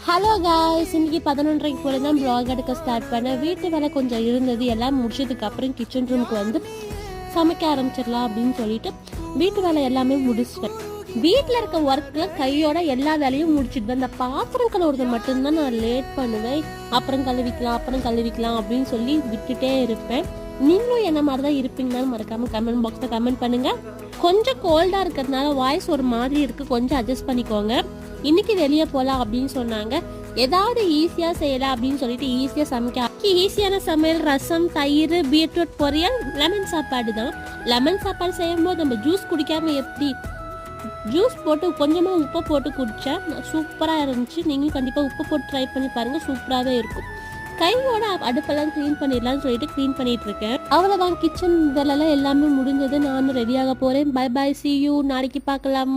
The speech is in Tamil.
ஹலோ காய்ஸ், இன்னைக்கு 11:30 போல தான் ப்ளாக் எடுக்க ஸ்டார்ட் பண்ணேன். வீட்டு வேலை கொஞ்சம் இருந்தது, எல்லாம் முடிச்சதுக்கு அப்புறம் கிச்சன் ரூமுக்கு வந்து சமைக்க ஆரம்பிச்சிடலாம் அப்படின்னு சொல்லிட்டு வீட்டு வேலை எல்லாமே முடிச்சிட்டேன். வீட்டில் இருக்க ஒர்க்கில் கையோட எல்லா வேலையும் முடிச்சிடுவேன். இந்த பாத்திரம் கழுவுறது மட்டும்தான் நான் லேட் பண்ணுவேன். அப்புறம் கழுவிக்கலாம் அப்படின்னு சொல்லி விட்டுட்டே இருப்பேன். நீங்களும் என்ன மாதிரி தான் இருப்பீங்கன்னு மறக்காம கமெண்ட் பாக்ஸில் கமெண்ட் பண்ணுங்க. கொஞ்சம் கோல்டாக இருக்கிறதுனால வாய்ஸ் ஒரு மாதிரி இருக்குது, கொஞ்சம் அட்ஜஸ்ட் பண்ணிக்கோங்க. இன்னைக்கு வெளியே போகலாம் அப்படின்னு சொன்னாங்க. ஏதாவது ஈஸியாக செய்யலாம் அப்படின்னு சொல்லிட்டு ஈஸியாக சமைக்க ஈஸியான சமையல் ரசம், தயிர், பீட்ரூட் பொரியல், லெமன் சாப்பாடு தான். லெமன் சாப்பாடு செய்யும் போது நம்ம ஜூஸ் குடிக்காம எப்படி ஜூஸ் போட்டு கொஞ்சமாக உப்பு போட்டு குடித்தேன், சூப்பராக இருந்துச்சு. நீங்களும் கண்டிப்பாக உப்பு போட்டு ட்ரை பண்ணி பாருங்கள், சூப்பராகவே இருக்கும். கையோட அடுப்பெல்லாம் க்ளீன் பண்ணிடலாம்னு சொல்லிட்டு க்ளீன் பண்ணிட்டு இருக்கேன். அவ்வளோதான், கிச்சன் வேலைலாம் எல்லாமே முடிஞ்சது. நானும் ரெடியாக போகிறேன். பை பாய், see you, நாளைக்கு பார்க்கலாம்.